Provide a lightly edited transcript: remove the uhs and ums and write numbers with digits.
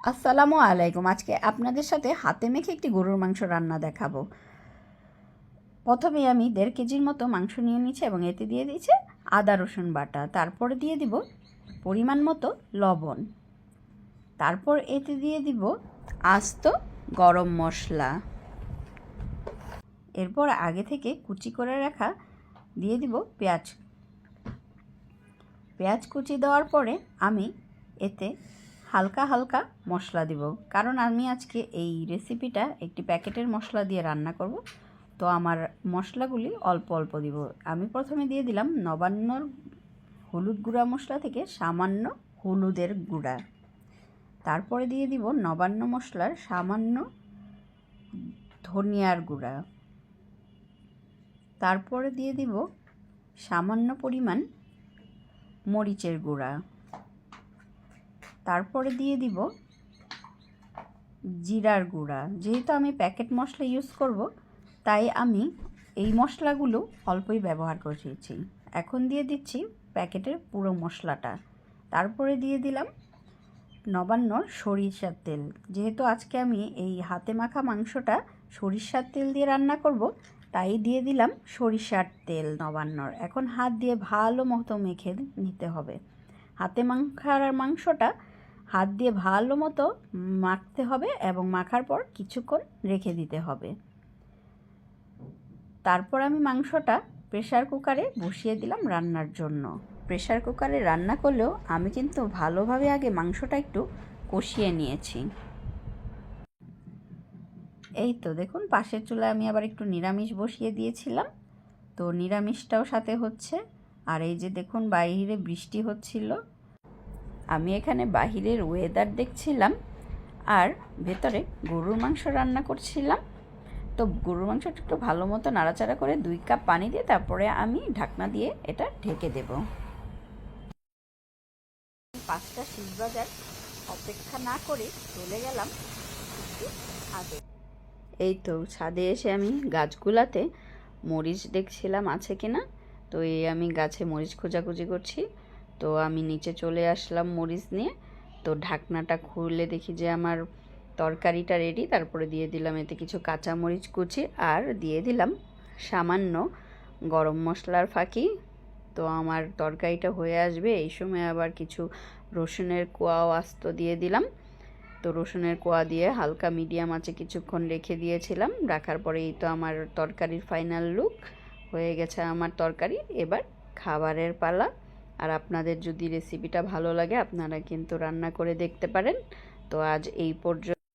আসসালামু আলাইকুম। আজকে আপনাদের সাথে হাতে মেখে একটি গরুর মাংস রান্না দেখাবো। প্রথমে আমি 1.5 কেজির মতো মাংস নিয়ে নিয়েছি এবং এতে দিয়ে দিয়েছি আদা রসুন বাটা। তারপরে দিয়ে দিব পরিমাণ মতো লবণ। তারপর এতে দিয়ে দিব আস্ত গরম মশলা। এরপর আগে থেকে কুচি করে রাখা দিয়ে দিব পেঁয়াজ কুচি দেওয়ার পরে আমি এতে হালকা হালকা মশলা দিব, কারণ আমি আজকে এই রেসিপিটা একটি প্যাকেটের মশলা দিয়ে রান্না করব। তো আমার মশলাগুলি অল্প অল্প দিব। আমি প্রথমে দিয়ে দিলাম নবান্নর হলুদ গুঁড়া মশলা থেকে সামান্য হলুদের গুঁড়া। তারপরে দিয়ে দিব নবান্ন মশলার সামান্য ধনিয়ার গুঁড়া। তারপরে দিয়ে দিব সামান্য পরিমাণ মরিচের গুঁড়া। তারপরে দিয়ে দিব জিরার গুঁড়া। যেহেতু আমি প্যাকেট মশলা ইউজ করব, তাই আমি এই মশলাগুলো অল্পই ব্যবহার করেছি। এখন দিয়ে দিচ্ছি প্যাকেটের পুরো মশলাটা। তারপরে দিয়ে দিলাম নবান্নর সরিষার তেল। যেহেতু আজকে আমি এই হাতে মাখা মাংসটা সরিষার তেল দিয়ে রান্না করব, তাই দিয়ে দিলাম সরিষার তেল নবান্নর। এখন হাত দিয়ে ভালো মতো মেখে নিতে হবে। হাতে মাখার মাংসটা হাত দিয়ে ভালো মতো মাখতে হবে এবং মাখার পর কিছুক্ষণ রেখে দিতে হবে। তারপর আমি মাংসটা প্রেসার কুকারে বসিয়ে দিলাম রান্নার জন্য। প্রেসার কুকারে রান্না করলেও আমি কিন্তু ভালোভাবে আগে মাংসটা একটু কষিয়ে নিয়েছি। এই তো দেখুন, পাশের চুলায় আমি আবার একটু নিরামিষ বসিয়ে দিয়েছিলাম, তো নিরামিষটাও সাথে হচ্ছে। আর এই যে দেখুন, বাইরে বৃষ্টি হচ্ছিল। আমি এখানে বাহিরের ওয়েদার দেখছিলাম আর ভেতরে গরুর মাংস রান্না করছিলাম। তো গরুর মাংসটা একটু ভালো মতো নাড়াচাড়া করে 2 কাপ পানি দিয়ে তারপরে আমি ঢাকনা দিয়ে এটা ঢেকে দেব। 5টা সিজ বাজার অপেক্ষা না করে চলে গেলাম একটু ছাদে। এই তো ছাদে এসে আমি গাছগুলাতে মরিচ দেখছিলাম আছে কিনা। তো এই আমি গাছে মরিচ খোঁজাখুঁজি করছি। তো আমি নিচে চলে আসলাম মরিচ নিয়ে। তো ঢাকনাটা খুলে দেখি যে আমার তরকারিটা রেডি। তারপরে দিয়ে দিলাম এতে কিছু কাঁচা মরিচ কুচি আর দিয়ে দিলাম সামান্য গরম মশলার ফাঁকি। তো আমার তরকারিটা হয়ে আসবে, এই সময় আবার কিছু রসুনের কোয়াও আস্ত দিয়ে দিলাম। তো রসুনের কোয়া দিয়ে হালকা মিডিয়াম আঁচে কিছুক্ষণ রেখে দিয়েছিলাম। রাখার পরেই তো আমার তরকারির ফাইনাল লুক হয়ে গেছে আমার তরকারি। এবার খাবারের পালা। আর আপনাদের যদি রেসিপিটা ভালো লাগে আপনারা কিন্তু রান্না করে দেখতে পারেন। তো আজ এই পর্যন্ত।